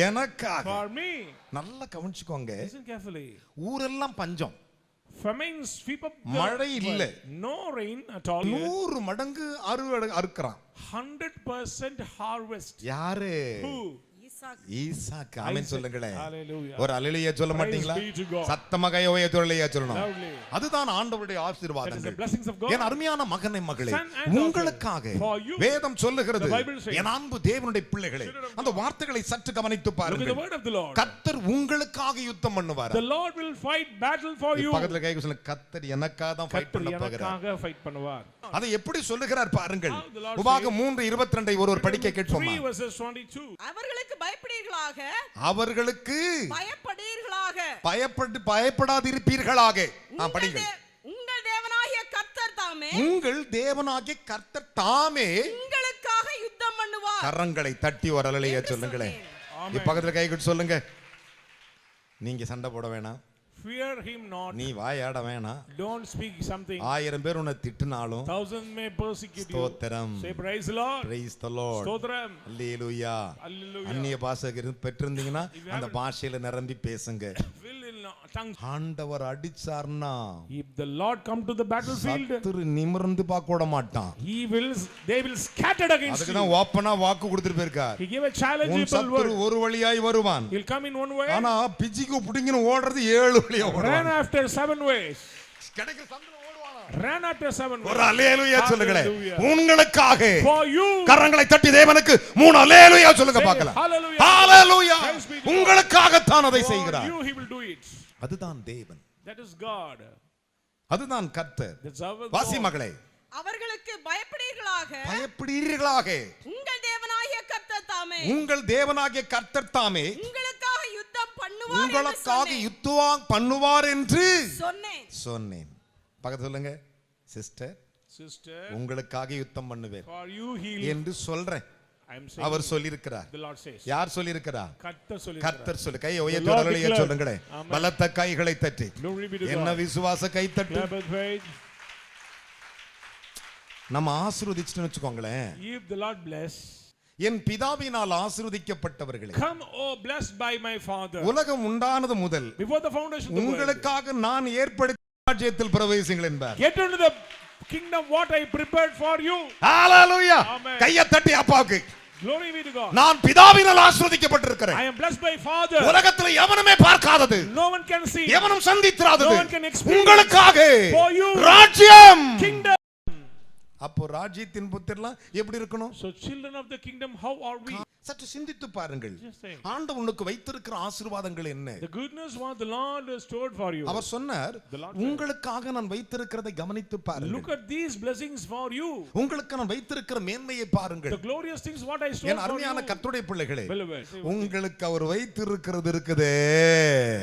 Speaker 1: எனக்காக.
Speaker 2: For me.
Speaker 1: நல்லா கவனிச்சுக்கோங்க.
Speaker 2: Listen carefully.
Speaker 1: ஊரெல்லாம் பஞ்சம்.
Speaker 2: Famine sweep up the
Speaker 1: மழை இல்ல.
Speaker 2: No rain at all.
Speaker 1: 100 மடங்கு அறுக்கறான்.
Speaker 2: 100% harvest.
Speaker 1: யாரு?
Speaker 2: Who?
Speaker 1: ஈசாக்கு. ஆமென் சொல்லுங்களே.
Speaker 2: Hallelujah.
Speaker 1: ஒரு அல்லேலூயா சொல்ல மாட்டீங்களா? சத்தமா கையை உயர்த்தி அல்லேலூயா சொல்லணும். அதுதான் ஆண்டவருடைய ஆசீர்வாதங்கள். என் அருமையான மகனே மகளே, உங்களுக்காக வேதம் சொல்லுகிறது, என் அன்பு தேவனுடைய பிள்ளைகளே, அந்த வார்த்தைகளை சற்று கவனித்து பாருங்கள். கர்த்தர் உங்களுக்காக யுத்தம் பண்ணுவார்.
Speaker 2: The Lord will fight battle for you.
Speaker 1: பக்கத்துல கை சொல்லுங்க, கர்த்தர் எனக்காக தான் ஃபைட் பண்ண போகிறார். அதை எப்படி சொல்லுகிறார் பாருங்கள். உபாகம் 3:22 ஒருவர் படிக்க கேட்போமா?
Speaker 3: அவர்களுக்கு பயப்படீர்களாக,
Speaker 1: அவர்களுக்கு
Speaker 3: பயப்படீர்களாக,
Speaker 1: பயப்படாதிருப்பீர்களாக. படிங்கள்.
Speaker 3: உங்கள் தேவனாகிய கர்த்தர் தாமே,
Speaker 1: உங்கள் தேவனாகிய கர்த்தர் தாமே
Speaker 3: உங்களுக்காக யுத்தம் பண்ணுவார்.
Speaker 1: கரங்களை தட்டி ஒரு அல்லேலூயா சொல்லுங்களேன். பக்கத்துல கை கட்டி சொல்லுங்க. நீங்க சண்டை போட வேணாம்.
Speaker 2: Fear him not.
Speaker 1: நீ வாயாட வேணாம்.
Speaker 2: Don't speak something.
Speaker 1: 1000 பேர் உன்னை திட்டினாலும்
Speaker 2: 1000 may persecute you.
Speaker 1: ஸ்தோத்திரம்.
Speaker 2: Say praise the Lord.
Speaker 1: Praise the Lord.
Speaker 2: ஸ்தோத்திரம்.
Speaker 1: அல்லேலூயா.
Speaker 2: Hallelujah.
Speaker 1: அந்நிய பாஷை பெற்றிருந்தீங்கன்னா அந்த பாஷையில நிரம்பி பேசுங்க.
Speaker 2: Fill in tongues.
Speaker 1: ஆண்டவர் அடிச்சார்னா,
Speaker 2: If the Lord come to the battlefield,
Speaker 1: சத்துரு நிமிர்ந்து பார்க்க விட மாட்டான்.
Speaker 2: they will scatter against
Speaker 1: அதுக்கு
Speaker 2: you.
Speaker 1: தான் ஓப்பனா வாக்கு கொடுத்துட்டு போயிருக்கார்.
Speaker 2: He gave a challenge.
Speaker 1: சத்துரு ஒரு வழியாய் வருவான்.
Speaker 2: He'll come in one way.
Speaker 1: ஆனா பிச்சிக்கு புடிங்கன்னு ஓடுறது 7 வழியா ஓடுவான்.
Speaker 2: Run after 7 ways.
Speaker 1: கிடைக்கிற சந்தில ஓடுவானா?
Speaker 2: Run after 7 ways.
Speaker 1: ஒரு அல்லேலூயா சொல்லுங்களே. உங்களுக்காக
Speaker 2: For you.
Speaker 1: கரங்களை தட்டி தேவனுக்கு 3 அல்லேலூயா சொல்லுங்க பார்க்கலாம்.
Speaker 2: Hallelujah.
Speaker 1: ஹalleluya. உங்களுக்காக தான் அதை செய்கிறார்.
Speaker 2: You he will do it.
Speaker 1: அதுதான் தேவன்.
Speaker 2: That is God.
Speaker 1: அதுதான் கர்த்தர்.
Speaker 2: That's our
Speaker 1: வாசி மகளே,
Speaker 3: அவர்களுக்கு பயப்படீர்களாக,
Speaker 1: பயப்படீர்களாக,
Speaker 3: உங்கள் தேவனாகிய கர்த்தர் தாமே,
Speaker 1: உங்கள் தேவனாகிய கர்த்தர் தாமே
Speaker 3: உங்களுக்காக யுத்தம் பண்ணுவார்.
Speaker 1: உங்களுக்காக யுத்தம் பண்ணுவார் என்று
Speaker 3: சொன்னேன்.
Speaker 1: பக்கத்துல சொல்லுங்க. சிஸ்டர், உங்களுக்காக யுத்தம் பண்ணுவேன்
Speaker 2: for you he
Speaker 1: என்று சொல்றேன். அவர் சொல்லியிருக்கிறார்.
Speaker 2: The Lord says.
Speaker 1: யார் சொல்லியிருக்கிறார்?
Speaker 2: கர்த்தர்
Speaker 1: சொல்லு. கையை உயர்த்தி அல்லேலூயா சொல்லுங்களே. பலத்த கைகளை தட்டி. என்ன விசுவாச கை தட்டு. நம்ம ஆசீர்வதிச்சுன்னு வெச்சுக்கோங்களேன்.
Speaker 2: If the Lord bless,
Speaker 1: N பிதாவினால் ஆசீர்வதிக்கப்பட்டவர்களே,
Speaker 2: come oh blessed by my father.
Speaker 1: உலகம் உண்டானது முதல்
Speaker 2: before the foundation of the world,
Speaker 1: உங்களுக்காக நான் ஏற்படுத்திய ராஜ்யத்தில் பிரவேசிங்கள் என்பார்.
Speaker 2: Get into the kingdom what I prepared for you.
Speaker 1: Hallelujah.
Speaker 2: Amen.
Speaker 1: கையை தட்டி அப்பாவுக்கு.
Speaker 2: Glory be to God.
Speaker 1: நான் பிதாவினால் ஆசீர்வதிக்கப்பட்டிருக்கிறேன்.
Speaker 2: I am blessed by Father.
Speaker 1: உலகத்துல எவனுமே பார்க்காதது,
Speaker 2: no one can see,
Speaker 1: எவனும் சந்தித்திராதது,
Speaker 2: no one can experience,
Speaker 1: உங்களுக்காக
Speaker 2: for you,
Speaker 1: ராஜ்யம்.
Speaker 2: kingdom.
Speaker 1: அப்போ ராஜ்யத்தின் புத்திரலாம் எப்படி இருக்கணும்?
Speaker 2: So children of the kingdom, how are we?
Speaker 1: சற்று சிந்தித்து பாருங்கள். ஆண்டவனுக்கு வைத்திருக்கிற ஆசீர்வாதங்கள் என்ன?
Speaker 2: The goodness what the Lord has stored for you.
Speaker 1: அவர் சொன்னார், உங்களுக்காக நான் வைத்திருக்கிறதை கவனித்து பாருங்கள்.
Speaker 2: Look at these blessings for you.
Speaker 1: உங்களுக்கு நான் வைத்திருக்கிற மேன்மையை பாருங்கள்.
Speaker 2: The glorious things what I stored for you.
Speaker 1: என் அருமையான கர்த்தருடைய பிள்ளைகளே, உங்களுக்கு அவர் வைத்திருக்கிறது இருக்குதே,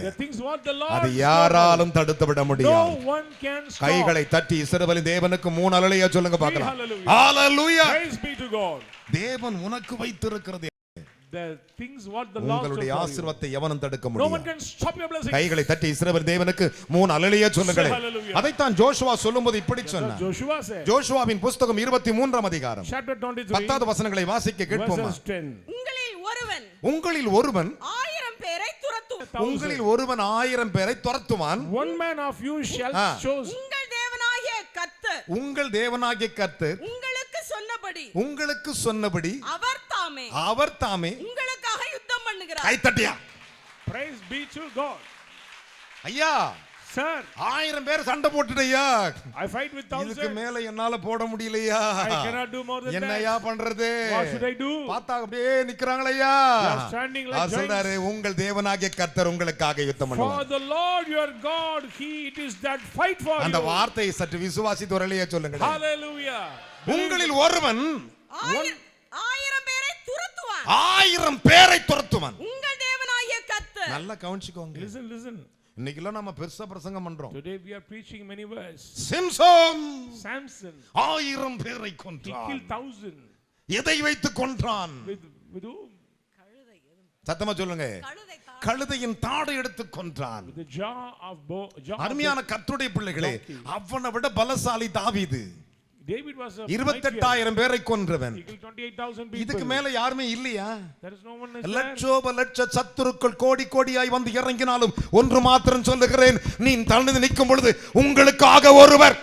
Speaker 2: the things what the Lord,
Speaker 1: அது யாராலும் தடுத்து விட முடியாது.
Speaker 2: No one can stop.
Speaker 1: கைகளை தட்டி இஸ்ரவேலின் தேவனுக்கு 3 அல்லேலூயா சொல்லுங்க பார்க்கலாம். ஹalleluya.
Speaker 2: Praise be to God.
Speaker 1: தேவன் உனக்கு வைத்திருக்கிறது
Speaker 2: the things what the Lord,
Speaker 1: உங்களுடைய ஆசீர்வாதத்தை எவனும் தடுக்க
Speaker 2: no
Speaker 1: முடியாது.
Speaker 2: one can stop your blessings.
Speaker 1: கைகளை தட்டி இஸ்ரவேல் தேவனுக்கு 3 அல்லேலூயா சொல்லுங்களே. அதைத்தான் ஜோஷுவா சொல்லும்போது இப்படி சொன்னார்.
Speaker 2: Joshua said,
Speaker 1: ஜோஷுவாவின் புத்தகம் 23ஆம் அதிகாரம்
Speaker 2: chapter 23
Speaker 1: 10வது வசனங்களை வாசிக்க கேட்போமா? உங்களில் ஒருவன்
Speaker 3: 1000 பேரை துரத்துவான்.
Speaker 1: உங்களில் ஒருவன் 1000 பேரை துரத்துவான்.
Speaker 2: One man of you shall choose.
Speaker 3: உங்கள் தேவனாகிய கர்த்தர்,
Speaker 1: உங்கள் தேவனாகிய கர்த்தர் உங்களுக்கு சொன்னபடி அவர் தாமே
Speaker 3: உங்களுக்காக யுத்தம் பண்ணுகிறார்.
Speaker 1: கை தட்டியா.
Speaker 2: Praise be to God.
Speaker 1: ஐயா,
Speaker 2: Sir,
Speaker 1: 1000 பேர் சண்டை போட்டுடையா,
Speaker 2: I fight with
Speaker 1: இதுக்கு
Speaker 2: 1000.
Speaker 1: மேல என்னால போட முடியலையா,
Speaker 2: I cannot do more than
Speaker 1: என்னையா
Speaker 2: that.
Speaker 1: பண்றது?
Speaker 2: What should I do?
Speaker 1: பார்த்தா அப்படியே நிக்கறாங்களையா.
Speaker 2: They are standing like giants.
Speaker 1: சொல்றாரு, உங்கள் தேவனாகிய கர்த்தர் உங்களுக்காக யுத்தம்
Speaker 2: For
Speaker 1: பண்ணுவார்.
Speaker 2: the Lord your God, it is that fight for
Speaker 1: அந்த
Speaker 2: you.
Speaker 1: வார்த்தையை சற்று விசுவாசித்து ஒரேலையா சொல்லுங்க.
Speaker 2: Hallelujah.
Speaker 1: உங்களில் ஒருவன்
Speaker 3: 1000 பேரை துரத்துவான்.
Speaker 1: 1000 பேரை துரத்துவான்.
Speaker 3: உங்கள் தேவனாகிய கர்த்தர்.
Speaker 1: நல்லா கவனிச்சுக்கோங்க.
Speaker 2: Listen.
Speaker 1: இன்னைக்குலாம் நம்ம பெருசா பிரசங்கம் பண்றோம்.
Speaker 2: Today we are preaching many words.
Speaker 1: Samson
Speaker 2: Samson,
Speaker 1: 1000 பேரை
Speaker 2: he
Speaker 1: கொன்றான்.
Speaker 2: killed 1000.
Speaker 1: எதை வைத்து கொன்றான்?
Speaker 2: With whom?
Speaker 1: சத்தமா சொல்லுங்க.
Speaker 3: கழுதை
Speaker 1: கழுதையின் தாடை எடுத்து கொன்றான்.
Speaker 2: With the jaw of
Speaker 1: அருமையான கர்த்தருடைய பிள்ளைகளே, அவனை விட பலசாலி தாவீது.
Speaker 2: David was a
Speaker 1: 28000 பேரை கொன்றவன்.
Speaker 2: he killed 28,000 people.
Speaker 1: இதுக்கு மேல யாருமே இல்லையா?
Speaker 2: There is no one is there.
Speaker 1: லட்சோப லட்ச சத்துருக்கள் கோடி கோடியாய் வந்து இறங்கினாலும் ஒன்று மாத்திரம் சொல்லுகிறேன், நீ தனித்து நிற்கும் பொழுது உங்களுக்காக ஒருவர்.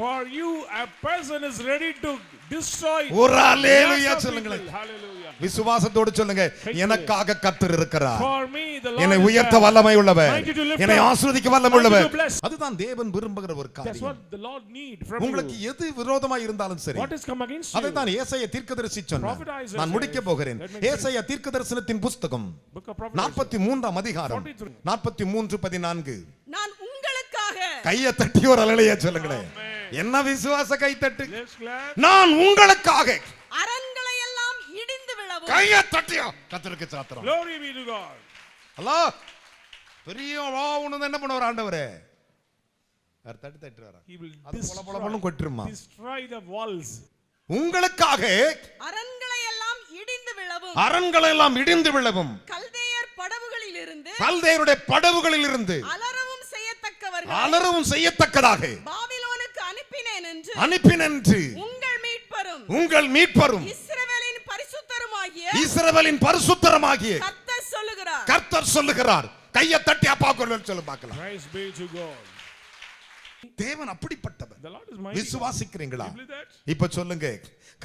Speaker 2: For you a person is ready to destroy.
Speaker 1: ஒரு அல்லேலூயா சொல்லுங்களேன்.
Speaker 2: Hallelujah.
Speaker 1: விசுவாசத்தோடு சொல்லுங்க, எனக்காக கர்த்தர் இருக்கிறார்.
Speaker 2: For me the Lord
Speaker 1: என்னை
Speaker 2: is
Speaker 1: உயர்த்த
Speaker 2: there.
Speaker 1: வல்லமை உள்ளவர்,
Speaker 2: Mighty to lift
Speaker 1: என்னை
Speaker 2: up.
Speaker 1: ஆசீர்வதிக்க வல்லமை உள்ளவர்.
Speaker 2: Mighty to bless.
Speaker 1: அதுதான் தேவன் விரும்புகிற ஒரு
Speaker 2: That's
Speaker 1: காரியம்.
Speaker 2: what the Lord need from
Speaker 1: உங்களுக்கு
Speaker 2: you.
Speaker 1: எது விரோதமாய் இருந்தாலும் சரி,
Speaker 2: What is come against you?
Speaker 1: அதைத்தான் ஏசாயா தீர்க்கதரிசி சொன்னார்.
Speaker 2: Prophet Isaiah
Speaker 1: நான் முடிக்க
Speaker 2: says,
Speaker 1: போகிறேன்.
Speaker 2: let me finish.
Speaker 1: ஏசாயா தீர்க்கதரிசனத்தின் புத்தகம்
Speaker 2: Book of Prophet Isaiah.
Speaker 1: 43ஆம் அதிகாரம்
Speaker 2: 43.
Speaker 1: 43:14.
Speaker 3: நான் உங்களுக்காக
Speaker 1: கையை தட்டி ஒரு அல்லேலூயா சொல்லுங்களேன். என்ன விசுவாச கை தட்டு.
Speaker 2: Let's clap.
Speaker 1: நான் உங்களுக்காக
Speaker 3: அரண்களை எல்லாம் இடிந்து விழவும்.
Speaker 1: கையை தட்டியா கர்த்தருக்கு சாத்திரம்.
Speaker 2: Glory be to God.
Speaker 1: அல்லாஹ் பெரிய வாவுன்னு என்ன பண்ணுவார் ஆண்டவரே? தட்டி தட்டி வரா.
Speaker 2: He will
Speaker 1: அது போல போல போல கொட்டிருமா.
Speaker 2: destroy the walls.
Speaker 1: உங்களுக்காக
Speaker 3: அரண்களை எல்லாம் இடிந்து விழவும்.
Speaker 1: அரண்களை எல்லாம் இடிந்து விழவும்.
Speaker 3: கல்தேயர் படவுகளிலிருந்து
Speaker 1: கல்தேயருடைய படவுகளில் இருந்து
Speaker 3: அலறவும் செய்யத்தக்கவர்கள்
Speaker 1: அலறவும் செய்யத்தக்கதாக
Speaker 3: பாபிலோனுக்கு
Speaker 1: அனுப்பினேன் என்று உங்கள் மீட்பரும்
Speaker 3: இஸ்ரவேலின்
Speaker 1: பரிசுத்தருமாகிய
Speaker 3: கர்த்தர்
Speaker 1: சொல்லுகிறார். கையை தட்டி அப்பா குரல் சொல்லு பார்க்கலாம்.
Speaker 2: Praise be to God.
Speaker 1: தேவன் அப்படிப்பட்டவர்.
Speaker 2: The Lord is mighty.
Speaker 1: விசுவாசிக்கிறீங்களா?
Speaker 2: You believe that?
Speaker 1: இப்ப சொல்லுங்க,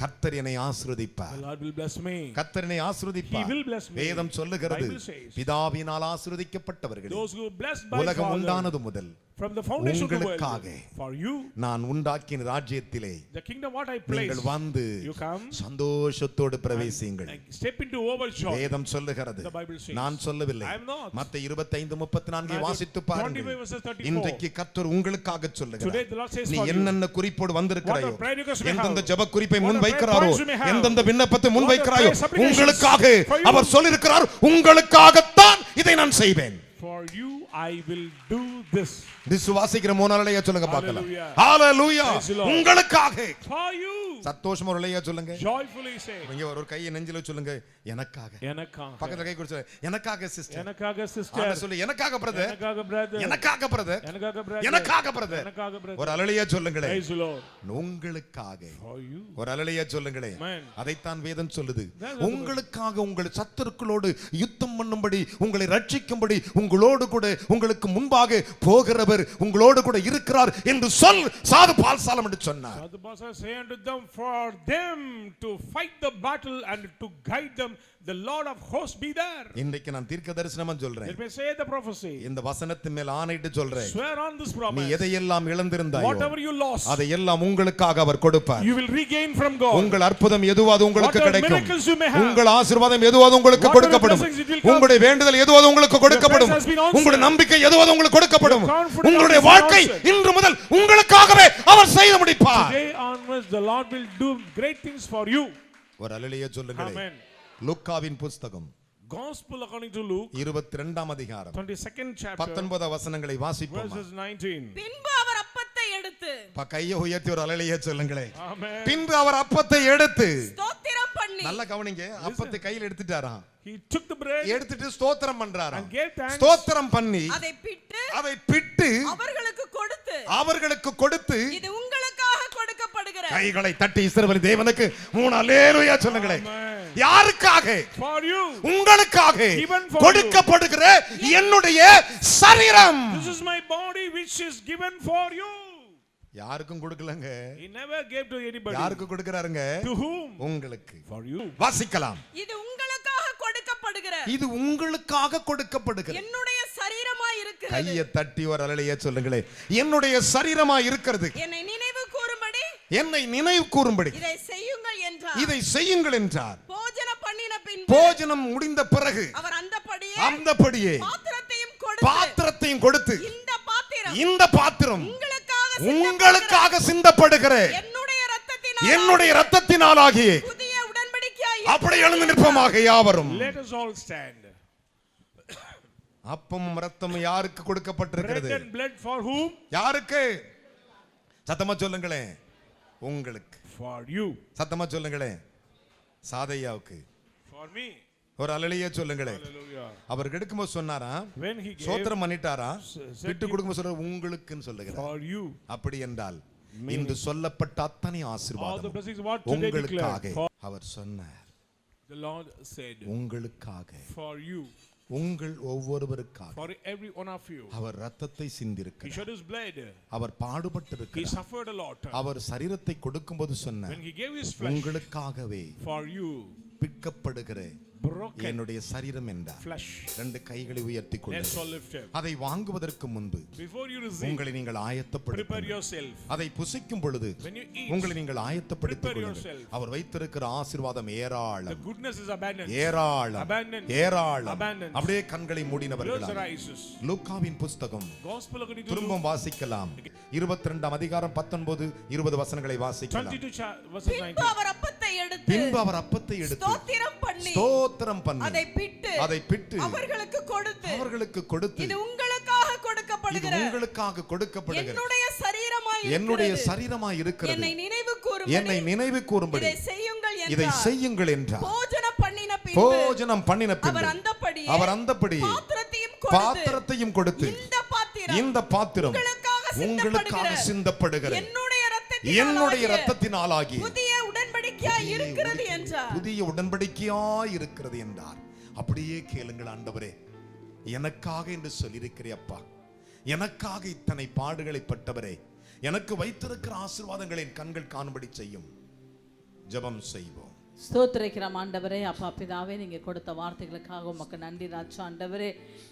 Speaker 1: கர்த்தர் என்னை ஆசீர்வதிப்பார்.
Speaker 2: The Lord will bless me.
Speaker 1: கர்த்தர் என்னை ஆசீர்வதிப்பார்.
Speaker 2: He will bless me.
Speaker 1: வேதம் சொல்லுகிறது,
Speaker 2: Bible says,
Speaker 1: பிதாவினால் ஆசீர்வதிக்கப்பட்டவர்கள்
Speaker 2: those who are blessed by
Speaker 1: உலகம்
Speaker 2: Father,
Speaker 1: உண்டானது முதல்
Speaker 2: from the foundation of the world,
Speaker 1: உங்களுக்காக
Speaker 2: for you,
Speaker 1: நான் உண்டாக்கின ராஜ்யத்திலே
Speaker 2: the kingdom what I place,
Speaker 1: நீங்கள் வந்து
Speaker 2: you come,
Speaker 1: சந்தோஷத்தோடு பிரவேசியுங்கள்.
Speaker 2: step into overjoy.
Speaker 1: வேதம் சொல்லுகிறது,
Speaker 2: The Bible says,
Speaker 1: நான் சொல்லவில்லை.
Speaker 2: I am not.
Speaker 1: மத்தேயு 25:34 வாசித்து பாருங்கள்.
Speaker 2: 25 verses 34.
Speaker 1: இன்றைக்கு கர்த்தர் உங்களுக்காக
Speaker 2: Today the
Speaker 1: சொல்லுகிறார்.
Speaker 2: Lord says
Speaker 1: நீ
Speaker 2: for you,
Speaker 1: என்னென்ன குறிப்போடு வந்திருக்கிறாயோ,
Speaker 2: what a prayer request we have,
Speaker 1: எந்தெந்த ஜெப குறிப்பை
Speaker 2: what
Speaker 1: முன்
Speaker 2: a prayer
Speaker 1: வைக்கிறாரோ,
Speaker 2: points we may have,
Speaker 1: எந்தெந்த விண்ணப்பத்தை முன்
Speaker 2: what a
Speaker 1: வைக்கிறாயோ,
Speaker 2: prayer supplications
Speaker 1: உங்களுக்காக
Speaker 2: for you.
Speaker 1: அவர் சொல்லியிருக்கிறார், உங்களுக்காகத்தான் இதை நான் செய்வேன்.
Speaker 2: for you I will do this.
Speaker 1: விசுவாசிக்கிற மூணாலையா சொல்லுங்க பார்க்கலாம்.
Speaker 2: Hallelujah.
Speaker 1: Hallelujah.
Speaker 2: Praise the Lord.
Speaker 1: உங்களுக்காக
Speaker 2: For you.
Speaker 1: சந்தோஷமா ஒருலையா சொல்லுங்க.
Speaker 2: Joyfully say.
Speaker 1: இங்க ஒரு கையை நெஞ்சில சொல்லுங்க, எனக்காக.
Speaker 2: எனக்காக.
Speaker 1: பக்கத்துல கை கொடுத்து எனக்காக சிஸ்டர்.
Speaker 2: எனக்காக சிஸ்டர்.
Speaker 1: அத சொல்லு, எனக்காக பிரதர்.
Speaker 2: எனக்காக பிரதர்.
Speaker 1: எனக்காக பிரதர்.
Speaker 2: எனக்காக பிரதர்.
Speaker 1: எனக்காக பிரதர்.
Speaker 2: எனக்காக பிரதர்.
Speaker 1: ஒரு அல்லேலூயா சொல்லுங்களே.
Speaker 2: Praise the Lord.
Speaker 1: உங்களுக்காக.
Speaker 2: For you.
Speaker 1: ஒரு அல்லேலூயா சொல்லுங்களே.
Speaker 2: Amen.
Speaker 1: அதைத்தான் வேதம் சொல்லுது.
Speaker 2: That's the
Speaker 1: உங்களுக்காக உங்கள் சத்துருக்களோடு யுத்தம் பண்ணும்படி, உங்களை ரட்சிக்கும்படி, உங்களோடு கூட உங்களுக்கு முன்பாக போகிறவர் உங்களோடு கூட இருக்கிறார் என்று சொல் சாது பால்சாலம் என்று சொன்னார்.
Speaker 2: Sadhu Pastor say unto them, for them to fight the battle and to guide them, the Lord of hosts be there.
Speaker 1: இன்றைக்கு நான் தீர்க்க தரிசனமா சொல்றேன்.
Speaker 2: Let me say the prophecy.
Speaker 1: இந்த வசனத்தின் மேல் ஆணையிட்டு சொல்றேன்.
Speaker 2: Swear on this
Speaker 1: நீ
Speaker 2: promise.
Speaker 1: எதையெல்லாம் இழந்திருந்தாயோ,
Speaker 2: Whatever you lost,
Speaker 1: அதை எல்லாம் உங்களுக்காக அவர் கொடுப்பார்.
Speaker 2: you will regain from God.
Speaker 1: உங்கள் அற்புதம் எதுவாது உங்களுக்கு
Speaker 2: Whatever
Speaker 1: கிடைக்கும்.
Speaker 2: miracles you may have,
Speaker 1: உங்கள் ஆசீர்வாதம் எதுவாது உங்களுக்கு
Speaker 2: whatever
Speaker 1: கொடுக்கப்படும்.
Speaker 2: blessings it will come.
Speaker 1: உங்களுடைய வேண்டுதல் எதுவாது உங்களுக்கு கொடுக்கப்படும்.
Speaker 2: Your prayers has been answered.
Speaker 1: உங்களுடைய நம்பிக்கை எதுவாது உங்களுக்கு கொடுக்கப்படும்.
Speaker 2: Your confidence
Speaker 1: உங்களுடைய
Speaker 2: has been
Speaker 1: வாழ்க்கை
Speaker 2: answered.
Speaker 1: இன்று முதல் உங்களுக்காகவே அவர் செய்து முடிப்பார்.
Speaker 2: Today onwards the Lord will do great things for you.
Speaker 1: ஒரு அல்லேலூயா சொல்லுங்களே.
Speaker 2: Amen.
Speaker 1: லூக்காவின் புத்தகம்
Speaker 2: Gospel according to Luke
Speaker 1: 22ஆம் அதிகாரம்
Speaker 2: 22nd chapter
Speaker 1: 19 வசனங்களை வாசிப்போம்.
Speaker 2: verses 19.
Speaker 3: பின்பு அவர் அப்பத்தை எடுத்து
Speaker 1: கையை உயர்த்தி ஒரு அல்லேலூயா சொல்லுங்களே.
Speaker 2: Amen.
Speaker 1: பின்பு அவர் அப்பத்தை எடுத்து
Speaker 3: ஸ்தோத்திரம் பண்ணி,
Speaker 1: நல்ல கவனிங்க, அப்பத்தை கையில் எடுத்துட்டாராம்.
Speaker 2: He took the bread
Speaker 1: எடுத்துட்டு ஸ்தோத்திரம் பண்றாராம்.
Speaker 2: and gave thanks.
Speaker 1: ஸ்தோத்திரம் பண்ணி
Speaker 3: அதை பிட்டு
Speaker 1: அவர்களுக்கு கொடுத்து
Speaker 3: இது உங்களுக்காக கொடுக்கப்படுகிற
Speaker 1: கைகளை தட்டி இஸ்ரவேல் தேவனுக்கு 3 அல்லேலூயா சொல்லுங்களே.
Speaker 2: Amen.
Speaker 1: யாருக்காக?
Speaker 2: For you.
Speaker 1: உங்களுக்காக
Speaker 2: Given for
Speaker 1: கொடுக்கப்படுகிற என்னுடைய சரீரம்.
Speaker 2: This is my body which is given for you.
Speaker 1: யாருக்கும் கொடுக்கலங்க.
Speaker 2: He never gave to anybody.
Speaker 1: யாருக்கு கொடுக்கறாருங்க?
Speaker 2: To whom?
Speaker 1: உங்களுக்கு.
Speaker 2: For you.
Speaker 1: வாசிக்கலாம்.
Speaker 3: இது உங்களுக்காக கொடுக்கப்படுகிற
Speaker 1: இது உங்களுக்காக கொடுக்கப்படுகிற
Speaker 3: என்னுடைய சரீரமாய் இருக்கிறது. இருக்கிறது.
Speaker 1: கையை தட்டி ஒரு அல்லேலூயா சொல்லுங்களே. என்னுடைய சரீரமா இருக்கிறது.
Speaker 3: என்னை நினைவு கூறும்படி
Speaker 1: என்னை நினைவு கூறும்படி
Speaker 3: இதை செய்யுங்கள் என்றார்.
Speaker 1: இதை செய்யுங்கள் என்றார்.
Speaker 3: போஜனம் பண்ணின பின்பு
Speaker 1: போஜனம் முடிந்த பிறகு
Speaker 3: அவர்
Speaker 1: அந்தபடியே பாத்திரத்தையும் கொடுத்து இந்த பாத்திரம் உங்களுக்காக சிந்தப்படுகிற என்னுடைய இரத்தத்தினாலாகிய
Speaker 3: புதிய உடன்படிக்கையாய்
Speaker 1: அப்படி எழுந்து நிற்பமாக யாவரும்.
Speaker 2: Let us all stand.
Speaker 1: அப்பமும் இரத்தமும் யாருக்கு கொடுக்கப்பட்டிருக்கிறது?
Speaker 2: Bread and blood for whom?
Speaker 1: யாருக்கு? சத்தமா சொல்லுங்களேன். உங்களுக்கு.
Speaker 2: For you.
Speaker 1: சத்தமா சொல்லுங்களேன். சாதையாவுக்கு.
Speaker 2: For me.
Speaker 1: ஒரு அல்லேலூயா சொல்லுங்களேன்.
Speaker 2: Hallelujah.
Speaker 1: அவர் எடுக்கும்போது சொன்னாரா?
Speaker 2: When he gave,
Speaker 1: ஸ்தோத்திரம் பண்ணிட்டாரா? விட்டு கொடுக்கும்போது சொல்றார் உங்களுக்குன்னு சொல்லுகிறார்.
Speaker 2: For you.
Speaker 1: அப்படி என்றால் இன்று சொல்லப்பட்ட அத்தனை
Speaker 2: All the
Speaker 1: ஆசீர்வாதம்
Speaker 2: blessings what today
Speaker 1: உங்களுக்காக
Speaker 2: declared.
Speaker 1: அவர் சொன்னார்.
Speaker 2: The Lord said.
Speaker 1: உங்களுக்காக.
Speaker 2: For you.
Speaker 1: உங்கள் ஒவ்வொருவருக்காக.
Speaker 2: For every one of you.
Speaker 1: அவர் இரத்தத்தை
Speaker 2: He
Speaker 1: சிந்திருக்கிறார்.
Speaker 2: shed his blood.
Speaker 1: Our பாடுபட்டிருக்கிறார்.
Speaker 2: He suffered a lot.
Speaker 1: அவர் சரீரத்தை கொடுக்கும்போது சொன்னார்.
Speaker 2: When he gave his flesh.
Speaker 1: உங்களுக்காகவே.
Speaker 2: For you.
Speaker 1: பிற்கப்படுகிற என்னுடைய சரீரம் என்றார். ரெண்டு கைகளை உயர்த்தி கொள்ளுங்கள். அதை வாங்குவதற்கு முன்பு உங்களை நீங்கள் ஆயத்தப்படுத்துங்கள். அதை புசிக்கும் பொழுது உங்களை நீங்கள் ஆயத்தப்படுத்திக் கொள்ளுங்கள். அவர் வைத்திருக்கிற ஆசீர்வாதம் ஏராளம் ஏராளம் ஏராளம். அப்படியே கண்களை மூடினவர்களாக லூக்காவின் புஸ்தகம் திரும்பவும் வாசிக்கலாம். 22 அதிகாரம் 19 20 வசனங்களை வாசிக்கலாம். பின்பு அவர் அப்பத்தை எடுத்து ஸ்தோத்திரம் பண்ணி அதை பிட்டு அவர்களுக்கு கொடுத்து இது உங்களுக்காக கொடுக்கப்படுகிற என்னுடைய சரீரமாய் இருக்கிறது. என்னை நினைவு கூறும்படி இதை செய்யுங்கள் என்றார். போஜனம் பண்ணின பின்பு அவர் அந்தபடி பாத்திரத்தையும் கொடுத்து இந்த பாத்திரம் உங்களுக்காக சிந்தப்படுகிற என்னுடைய இரத்தத்தினாலாகி புதிய உடன்படிக்கையாய் இருக்கிறது என்றார். அப்படியே கேளுங்கள். ஆண்டவரே, எனக்காக என்று சொல்லியிருக்கிறே அப்பா, எனக்காக இத்தனை பாடுகளை பட்டவரே, எனக்கு வைத்திருக்கிற ஆசீர்வாதங்களின் கண்கள் காணும்படி செய்யும். ஜெபம் செய்வோம்.
Speaker 4: ஸ்தோத்திரிக்கிறோம் ஆண்டவரே. அப்பா பிதாவே, நீங்க கொடுத்த வார்த்தைகளுக்காக உமக்கு நன்றி ராஜா. ஆண்டவரே,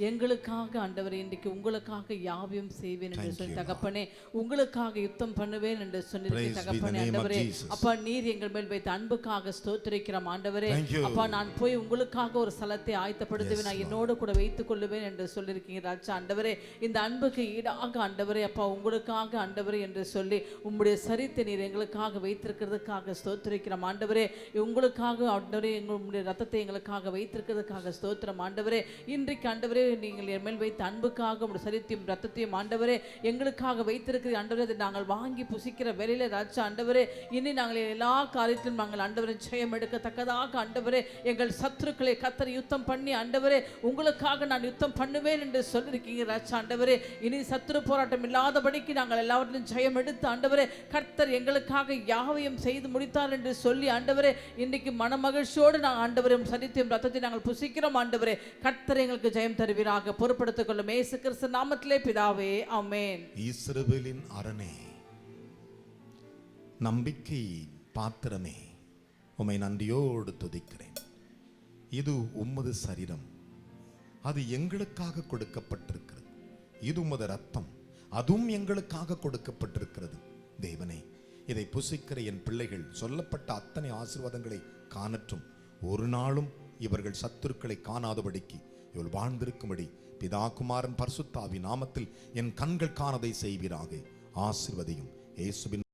Speaker 4: எங்களுக்காக ஆண்டவரே இன்றைக்கு உங்களுக்காக யாவையும் செய்வேன் என்று சொல்லி தகப்பனே, உங்களுக்காக யுத்தம் பண்ணுவேன் என்று சொன்னிருக்க தகப்பனே. ஆண்டவரே அப்பா, நீர் எங்கள் மேல் வைத்த அன்புக்காக ஸ்தோத்திரிக்கிறோம் ஆண்டவரே. அப்பா, நான் போய் உங்களுக்காக ஒரு ஸ்தலத்தை ஆயத்தப்படுத்துவேன், நான் என்னோடு கூட வைத்துக் கொள்ளுவேன் என்று சொல்லியிருக்கீங்க ராஜா. ஆண்டவரே, இந்த அன்புக்கு ஈடாக ஆண்டவரே அப்பா உங்களுக்காக ஆண்டவரே என்று சொல்லி உம்முடைய சரித்தை நீர் எங்களுக்காக வைத்திருக்கிறதுக்காக ஸ்தோத்திரிக்கிறோம் ஆண்டவரே. உங்களுக்காக ஆண்டவரே எங்களுடைய ரத்தத்தை எங்களுக்காக வைத்திருக்கிறதுக்காக ஸ்தோத்திரம் ஆண்டவரே. இன்றைக்கு ஆண்டவரே நீங்கள் என் மேல் வைத்த அன்புக்காக உங்களுடைய சரீரத்தையும் ரத்தத்தையும் ஆண்டவரே எங்களுக்காக வைத்திருக்கிற ஆண்டவரே, அதை நாங்கள் வாங்கி புசிக்கிற வேலையில ராஜா ஆண்டவரே, இனி நாங்கள் எல்லா காரியத்திலும் நாங்கள் ஆண்டவரை ஜெயம் எடுக்கத்தக்கதாக ஆண்டவரே எங்கள் சத்துருக்களை கர்த்தர் யுத்தம் பண்ணி ஆண்டவரே உங்களுக்காக நான் யுத்தம் பண்ணுவேன் என்று சொல்லியிருக்கீங்க ராஜா ஆண்டவரே. இனி சத்துரு போராட்டம் இல்லாதபடிக்கு நாங்கள் எல்லாவற்றிலும் ஜெயம் எடுத்து ஆண்டவரே கர்த்தர் எங்களுக்காக யாவையும் செய்து முடித்தார் என்று சொல்லி ஆண்டவரே இன்னைக்கு மனமகிழ்ச்சியோடு நாங்கள் ஆண்டவரே சரீரத்தையும் ரத்தத்தை நாங்கள் புசிக்கிறோம் ஆண்டவரே. கர்த்தர் எங்களுக்கு ஜெயம் தருவீராக. பொறுப்படுத்திக் கொள்ளும் இயேசு கிறிஸ்து நாமத்திலே பிதாவே, ஆமென்.
Speaker 1: இஸ்ரவேலின் அரணே, நம்பிக்கை பாத்திரமே, உம்மை நன்றியோடு துதிக்கிறேன். இது உம்மது சரீரம், அது எங்களுக்காக கொடுக்கப்பட்டிருக்கிறது. இது உமது ரத்தம், அதுவும் எங்களுக்காக கொடுக்கப்பட்டிருக்கிறது. தேவனே, இதை புசிக்கிற என் பிள்ளைகள் சொல்லப்பட்ட அத்தனை ஆசீர்வாதங்களை காணற்றும். ஒரு நாளும் இவர்கள் சத்துருக்களை காணாதபடிக்கு இவள் வாழ்ந்திருக்கும்படி பிதா குமாரன் பரிசுத்த ஆவி நாமத்தில் என் கண்கள் காணதை செய்வீராக. ஆசீர்வதியும் இயேசுவின்